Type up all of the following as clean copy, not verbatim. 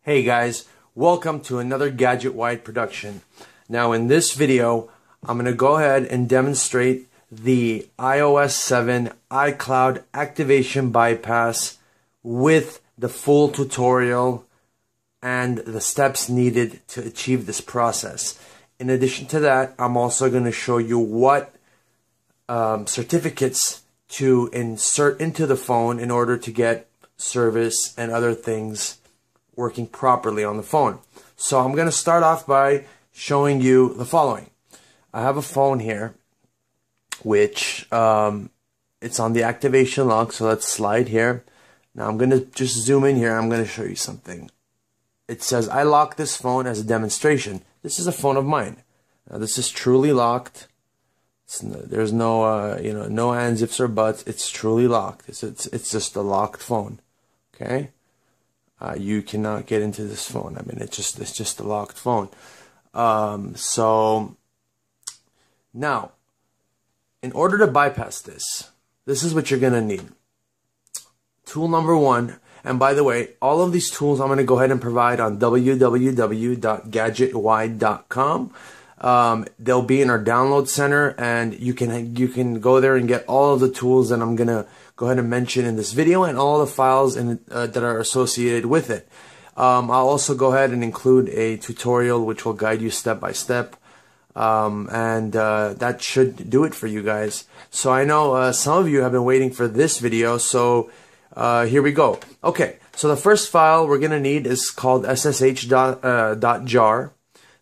Hey guys, welcome to another Gadget Wide production. Now in this video, I'm going to go ahead and demonstrate the iOS 7 iCloud activation bypass with the full tutorial and the steps needed to achieve this process. In addition to that, I'm also going to show you what certificates to insert into the phone in order to get service and other things working properly on the phone. So I'm going to start off by showing you the following. I have a phone here which it's on the activation log, so let's slide here. Now I'm going to just zoom in here. I'm going to show you something. It says I locked this phone as a demonstration. This is a phone of mine. Now this is truly locked. There's no no ands, ifs, or buts. It's truly locked. It's just a locked phone. Okay. You cannot get into this phone. I mean, it's just a locked phone. So now, in order to bypass this is what you're gonna need. Tool number one, and by the way, all of these tools I'm gonna go ahead and provide on www.gadgetwide.com. They'll be in our download center, and you can go there and get all of the tools that I'm gonna go ahead and mention in this video and all the files that are associated with it. I'll also go ahead and include a tutorial which will guide you step by step, and that should do it for you guys. So I know some of you have been waiting for this video, so here we go. Okay, so the first file we're gonna need is called ssh.jar.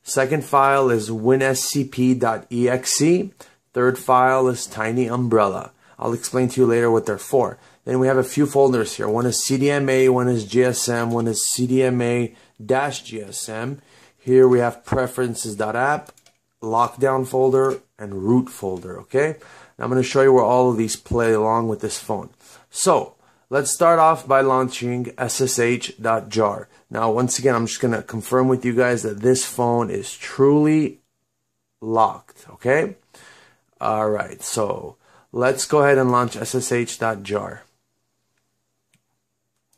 Second file is winscp.exe. Third file is tiny umbrella. I'll explain to you later what they're for. Then we have a few folders here. One is CDMA, one is GSM, one is CDMA-GSM. Here we have preferences.app, lockdown folder, and root folder, okay? Now I'm going to show you where all of these play along with this phone. So let's start off by launching ssh.jar. Now once again, I'm just going to confirm with you guys that this phone is truly locked, okay? All right, so let's go ahead and launch ssh.jar.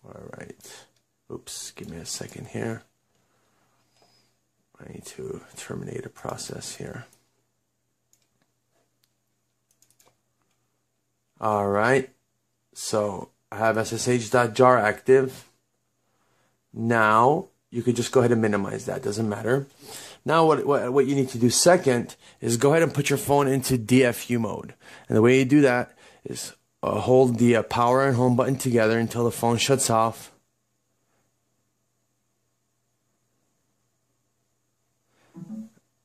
All right. Oops, give me a second here. I need to terminate a process here. All right. So I have ssh.jar active. Now you could just go ahead and minimize that. Doesn't matter. Now what you need to do second is go ahead and put your phone into DFU mode. And the way you do that is hold the power and home button together until the phone shuts off.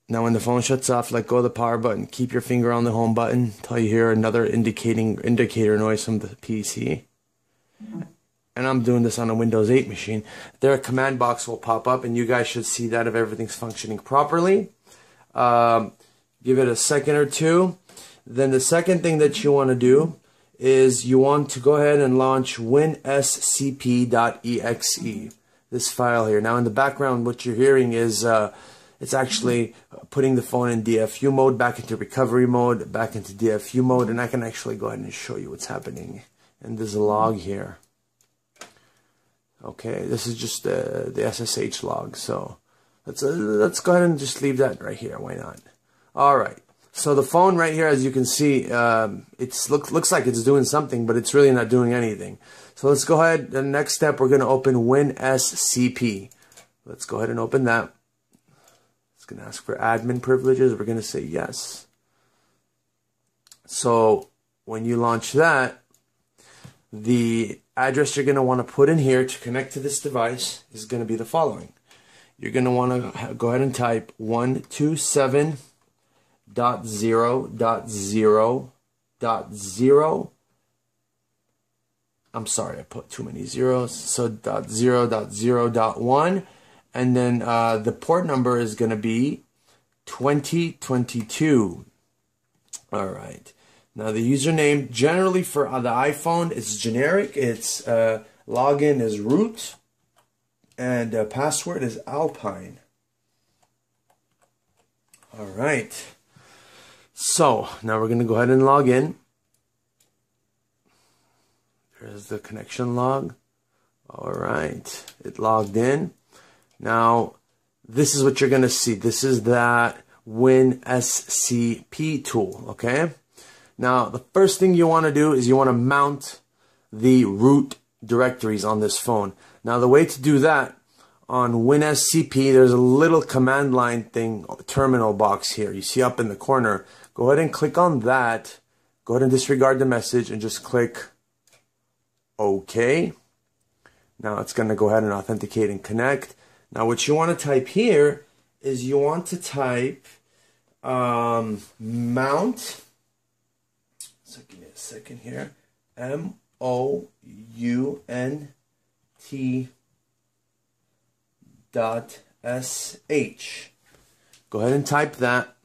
Now when the phone shuts off, let go of the power button. Keep your finger on the home button until you hear another indicator noise from the PC. And I'm doing this on a Windows 8 machine. There a command box will pop up, and you guys should see that if everything's functioning properly. Give it a second or two. Then the second thing that you want to do is you want to go ahead and launch winscp.exe, this file here. Now in the background what you're hearing is it's actually putting the phone in DFU mode, back into recovery mode, back into DFU mode, and I can actually go ahead and show you what's happening. And there's a log here. Okay, this is just the SSH log, so let's go ahead and just leave that right here. Why not? All right. So the phone right here, as you can see, it looks like it's doing something, but it's really not doing anything. So let's go ahead. The next step, we're going to open WinSCP. Let's go ahead and open that. It's going to ask for admin privileges. We're going to say yes. So when you launch that, the address you're going to want to put in here to connect to this device is going to be the following. You're going to want to go ahead and type 127.0.0.0. I'm sorry, I put too many zeros. So .0.0.1, and then the port number is going to be 2022. All right. Now the username generally for the iPhone is generic. It's login is root, and password is Alpine. All right. So now we're going to go ahead and log in. There's the connection log. All right, it logged in. Now, this is what you're going to see. This is that WinSCP tool, okay? Now, the first thing you want to do is you want to mount the root directories on this phone. Now, the way to do that, on WinSCP, there's a little command line thing, terminal box here. You see up in the corner. Go ahead and click on that. Go ahead and disregard the message and just click OK. Now it's going to go ahead and authenticate and connect. Now what you want to type here is you want to type mount. So give me a second here. mount.sh. Go ahead and type that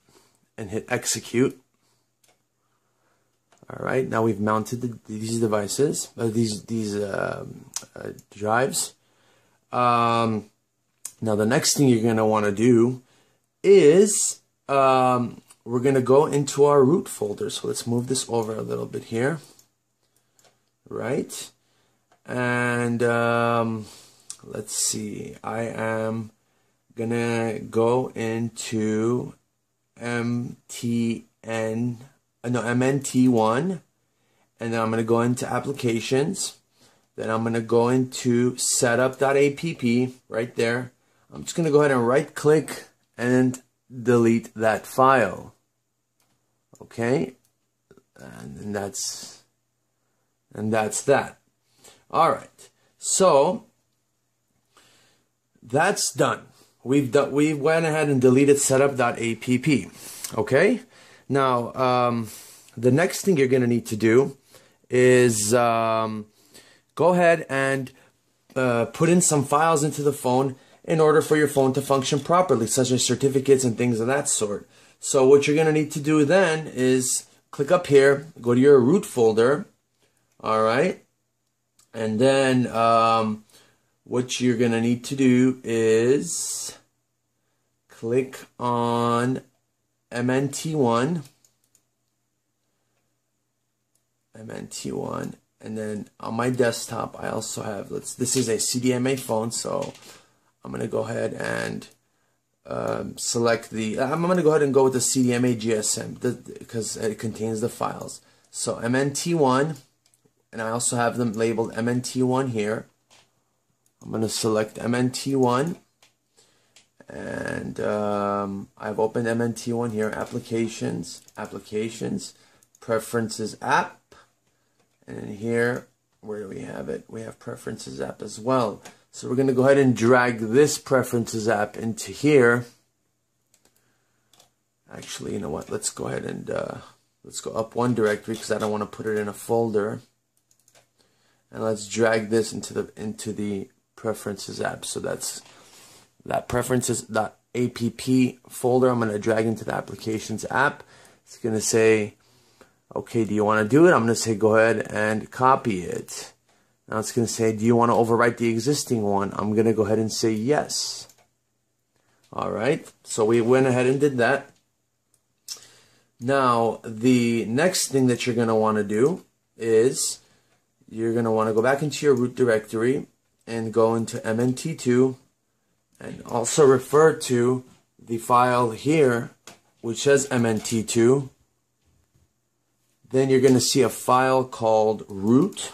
and hit execute. All right, now we've mounted these devices, these drives. Now the next thing you're going to want to do is we're going to go into our root folder. So let's move this over a little bit here. Right, and let's see. I am gonna go into MNT1, and then I'm gonna go into applications. Then I'm gonna go into setup.app right there. I'm just gonna go ahead and right click and delete that file. Okay, and that's that. All right, so that's done. We went ahead and deleted setup.app. Okay, now the next thing you're going to need to do is go ahead and put in some files into the phone in order for your phone to function properly, such as certificates and things of that sort. So what you're going to need to do then is click up here, go to your root folder. All right, and then what you're gonna need to do is click on MNT1, and then on my desktop I also have, this is a CDMA phone, so I'm gonna go ahead and select I'm gonna go ahead and go with the CDMA GSM because it contains the files. So MNT1. And I also have them labeled MNT1 here. I'm going to select MNT1. And I've opened MNT1 here. Applications, Preferences app. And here, where do we have it? We have Preferences app as well. So we're going to go ahead and drag this Preferences app into here. Actually, you know what? Let's go ahead and let's go up one directory because I don't want to put it in a folder. And let's drag this into the Preferences app. So that's that preferences.app folder. I'm going to drag into the Applications app. It's going to say, okay, do you want to do it? I'm going to say go ahead and copy it. Now it's going to say, do you want to overwrite the existing one? I'm going to go ahead and say yes. All right, so we went ahead and did that. Now the next thing that you're going to want to do is you're going to want to go back into your root directory and go into MNT2 and also refer to the file here which says MNT2. Then you're going to see a file called root.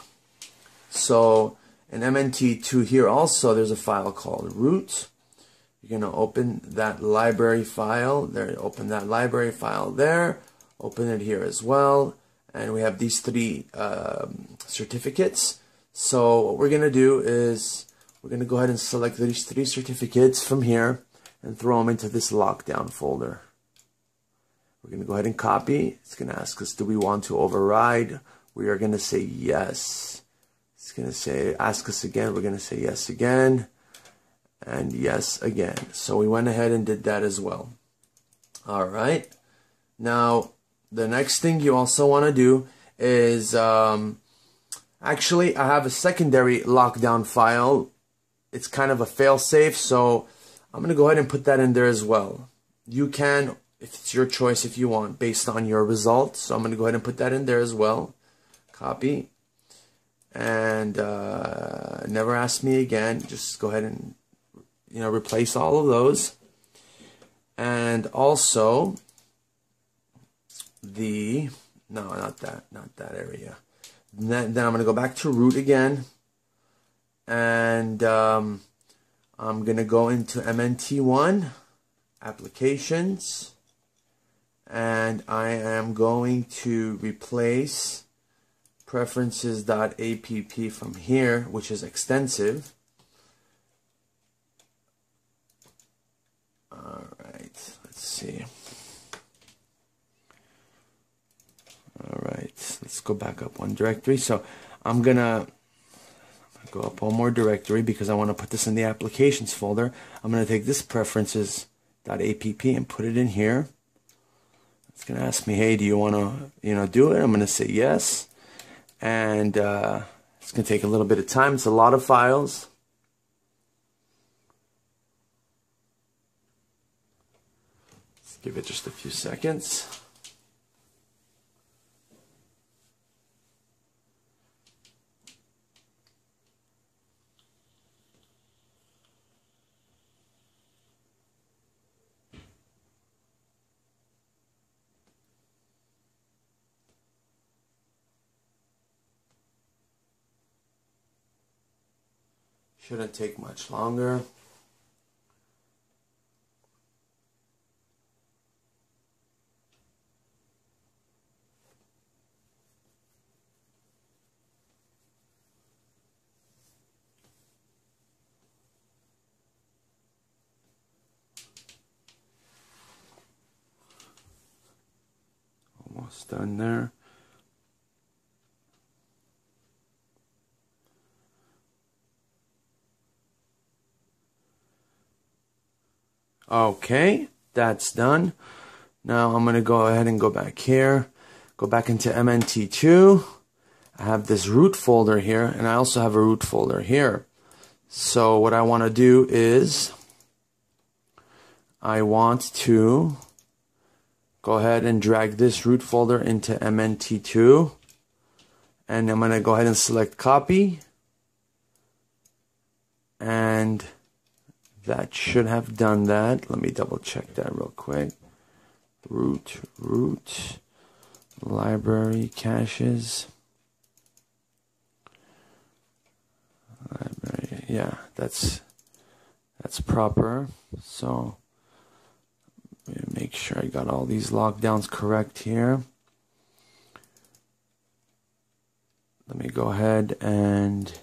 So in MNT2 here also there's a file called root. You're going to open that library file there, open that library file there, open it here as well. And we have these three certificates. So what we're going to do is we're going to go ahead and select these three certificates from here and throw them into this lockdown folder. We're going to go ahead and copy. It's going to ask us, do we want to override? We are going to say yes. It's going to say, ask us again. We're going to say yes again. And yes again. So we went ahead and did that as well. All right. Now, the next thing you also want to do is, actually, I have a secondary lockdown file. It's kind of a fail-safe, so I'm going to go ahead and put that in there as well. You can, if it's your choice, if you want, based on your results. So I'm going to go ahead and put that in there as well. Copy. And never ask me again. Just go ahead and replace all of those. And also not that area. Then I'm going to go back to root again, and I'm going to go into MNT1 applications, and I am going to replace preferences.app from here, which is extensive. All right, let's see. All right, let's go back up one directory. So I'm gonna go up one more directory because I want to put this in the applications folder. I'm gonna take this preferences.app and put it in here. It's gonna ask me, hey, do you want to do it? I'm gonna say yes, and it's gonna take a little bit of time. It's a lot of files. Let's give it just a few seconds. Shouldn't take much longer. Almost done there. Okay, that's done. Now I'm going to go ahead and go back here. Go back into MNT2. I have this root folder here, and I also have a root folder here. So what I want to do is I want to go ahead and drag this root folder into MNT2. And I'm going to go ahead and select copy. And that should have done that. Let me double check that real quick. Root, library, caches. Library, yeah, that's proper. So make sure I got all these lockdowns correct here. Let me go ahead and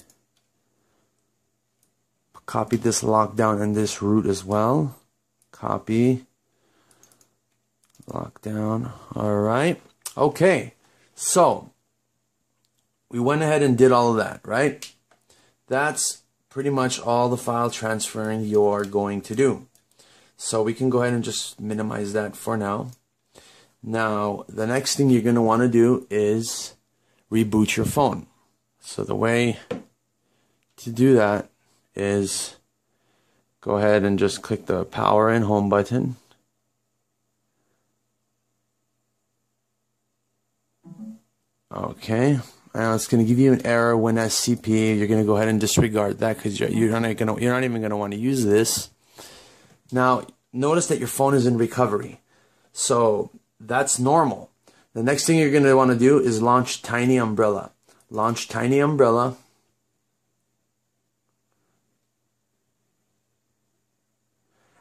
copy this lockdown and this root as well. Copy. Lockdown. Alright. Okay. So, we went ahead and did all of that, right? That's pretty much all the file transferring you're going to do. So we can go ahead and just minimize that for now. Now, the next thing you're going to want to do is reboot your phone. So the way to do that is go ahead and just click the power and home button. Okay, now it's going to give you an error when SCP. You're going to go ahead and disregard that because you're not even going to want to use this. Now notice that your phone is in recovery, so that's normal. The next thing you're going to want to do is launch Tiny Umbrella. Launch Tiny Umbrella.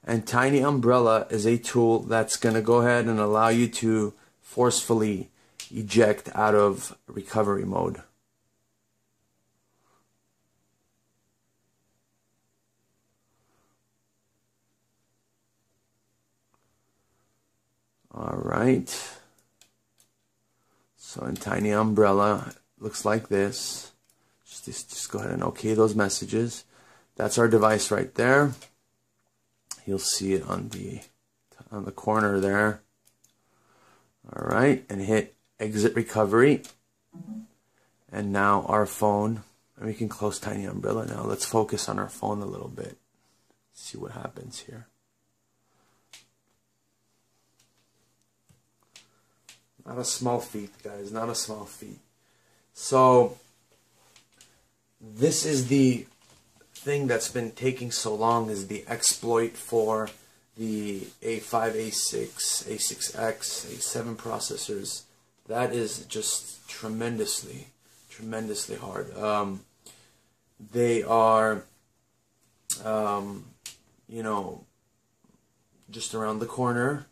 And Tiny Umbrella is a tool that's going to go ahead and allow you to forcefully eject out of recovery mode. All right. So in Tiny Umbrella, it looks like this. Just go ahead and OK those messages. That's our device right there. You'll see it on the corner there. All right, and hit exit recovery. And now our phone, and we can close Tiny Umbrella now. Let's focus on our phone a little bit. See what happens here. Not a small feat, guys, not a small feat. So this is the thing that's been taking so long is the exploit for the A5, A6, A6X, A7 processors. That is just tremendously hard. They are, you know, just around the corner.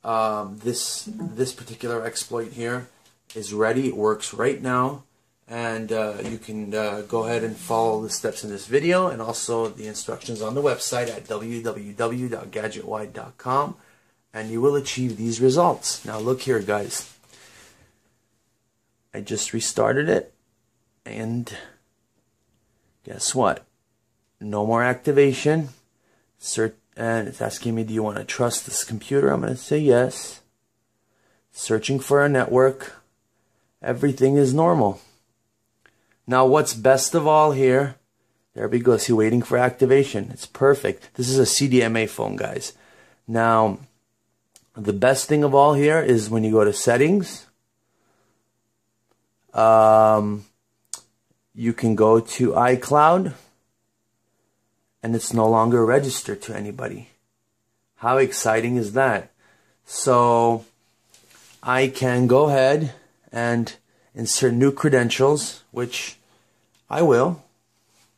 This particular exploit here is ready. It works right now, and you can go ahead and follow the steps in this video and also the instructions on the website at www.gadgetwide.com, and you will achieve these results. Now look here, guys. I just restarted it, and guess what? No more activation. And it's asking me, do you want to trust this computer? I'm going to say yes. Searching for a network. Everything is normal. Now what's best of all here, there we go, see, waiting for activation. It's perfect. This is a CDMA phone, guys. Now, the best thing of all here is when you go to settings, you can go to iCloud, and it's no longer registered to anybody. How exciting is that? So I can go ahead and insert new credentials, which I will.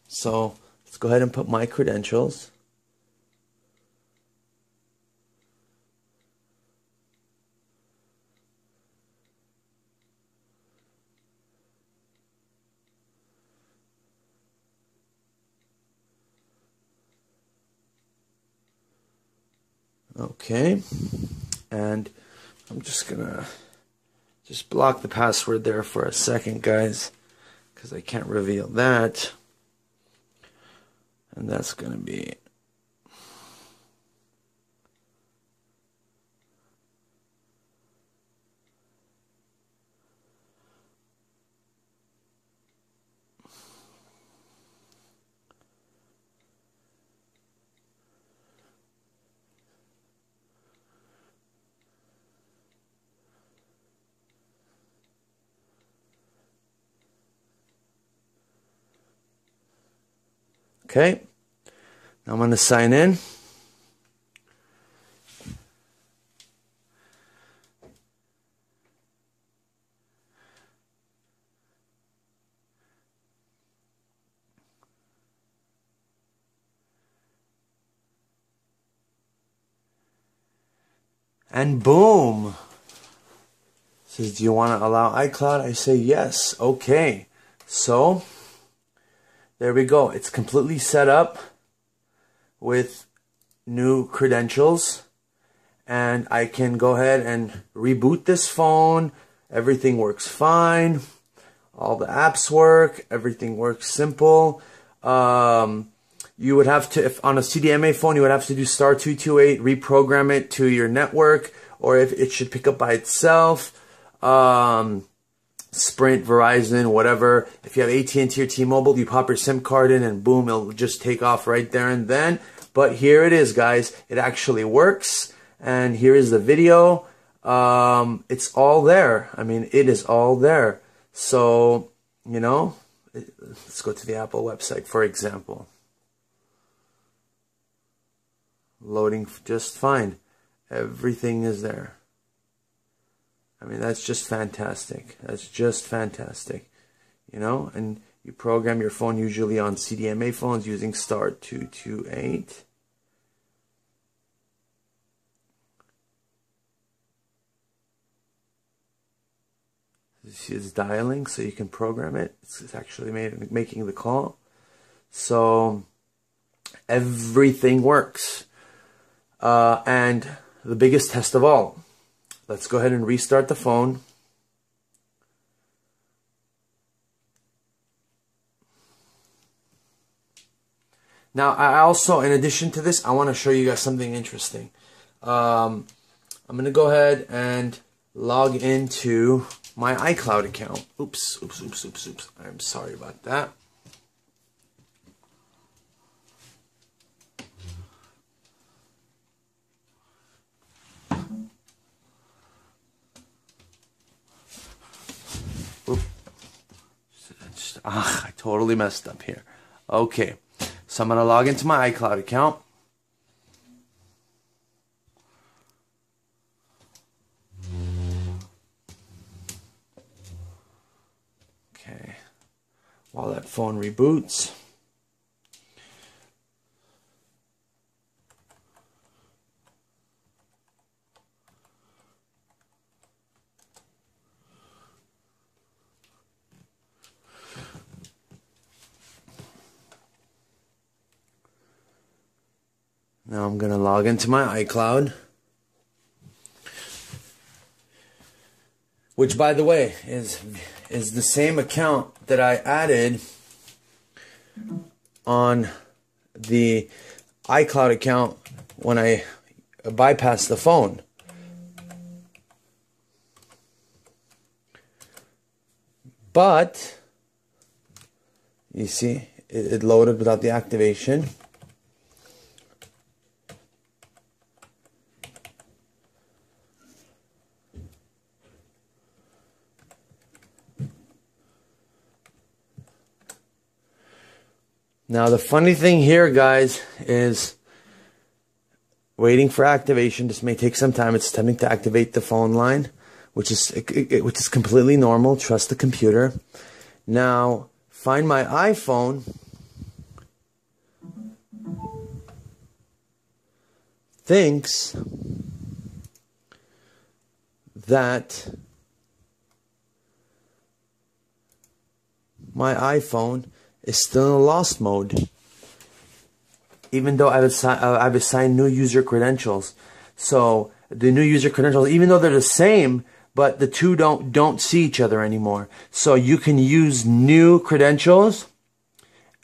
So let's go ahead and put my credentials. Okay, and I'm just gonna block the password there for a second, guys, because I can't reveal that. And that's gonna be okay. Now I'm going to sign in. And boom. It says, do you want to allow iCloud? I say yes. Okay. So there we go. It's completely set up with new credentials, and I can go ahead and reboot this phone. Everything works fine. All the apps work. Everything works simple. You would have to, if on a CDMA phone, you would have to do *228, reprogram it to your network, or if it should pick up by itself. Sprint, Verizon, whatever. If you have AT&T or T-Mobile, you pop your SIM card in and boom, it'll just take off right there and then. But here it is, guys. It actually works. And here is the video. It's all there. I mean, it is all there. So, you know, let's go to the Apple website, for example. Loading just fine. Everything is there. I mean, that's just fantastic. That's just fantastic. You know, and you program your phone usually on CDMA phones using *228. You see it's dialing, so you can program it. It's actually making the call. So everything works. And the biggest test of all. Let's go ahead and restart the phone. Now, I also, in addition to this, I want to show you guys something interesting. I'm going to go ahead and log into my iCloud account. Oops. I'm sorry about that. I totally messed up here. Okay, So I'm going to log into my iCloud account. Okay. While that phone reboots. Now I'm going to log into my iCloud, which, by the way, is the same account that I added on the iCloud account when I bypassed the phone. But you see, it loaded without the activation. Now the funny thing here, guys, is waiting for activation. This may take some time. It's attempting to activate the phone line, which is completely normal. Trust the computer. Now find my iPhone. Thinks that my iPhone is still in lost mode, even though I've assigned new user credentials. So the new user credentials, even though they're the same, but the two don't see each other anymore. So you can use new credentials,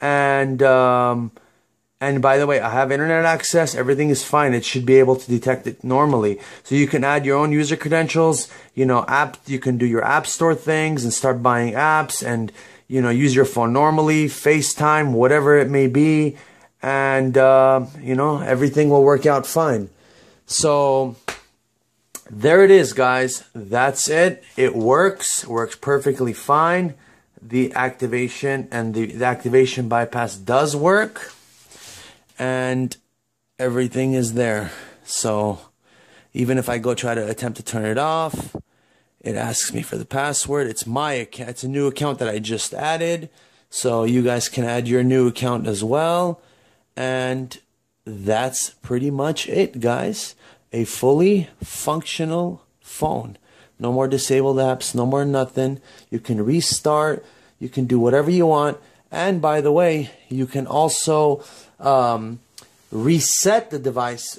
and by the way, I have internet access. Everything is fine. It should be able to detect it normally. So you can add your own user credentials. You know, you can do your app store things and start buying apps, and you know, use your phone normally, FaceTime, whatever it may be, and you know, everything will work out fine. So there it is, guys. That's it. It works. Works perfectly fine. The activation and the activation bypass does work, and everything is there. So even if I go try to attempt to turn it off, it asks me for the password. It's my account. It's a new account that I just added. So you guys can add your new account as well. And that's pretty much it, guys. A fully functional phone. No more disabled apps. No more nothing. You can restart. You can do whatever you want. And by the way, you can also reset the device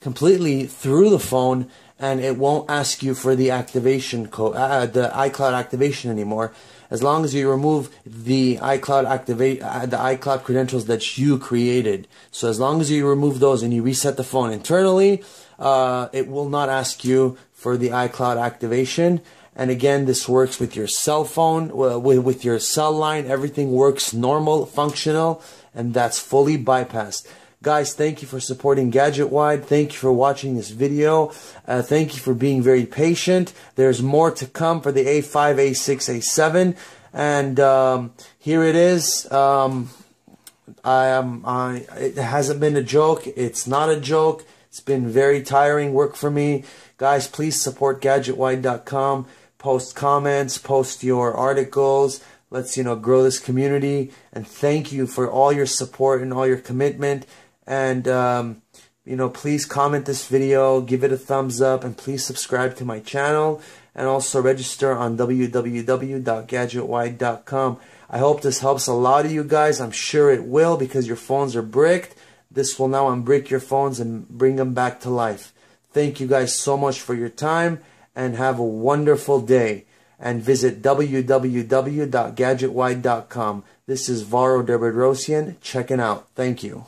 completely through the phone, and it won't ask you for the activation code, the iCloud activation anymore, as long as you remove the iCloud credentials that you created. So as long as you remove those and you reset the phone internally, it will not ask you for the iCloud activation. And again, this works with your cell phone, with your cell line. Everything works normal, functional, and that's fully bypassed. Guys, thank you for supporting GadgetWide. Thank you for watching this video. Thank you for being very patient. There's more to come for the A5, A6, A7. And here it is. It hasn't been a joke. It's not a joke. It's been very tiring work for me. Guys, please support GadgetWide.com. Post comments, post your articles. Let's, grow this community. And thank you for all your support and all your commitment. And, please comment this video, give it a thumbs up, and please subscribe to my channel. And also register on www.gadgetwide.com. I hope this helps a lot of you guys. I'm sure it will, because your phones are bricked. This will now unbrick your phones and bring them back to life. Thank you guys so much for your time, and have a wonderful day. And visit www.gadgetwide.com. This is Varo Derbedrosian checking out. Thank you.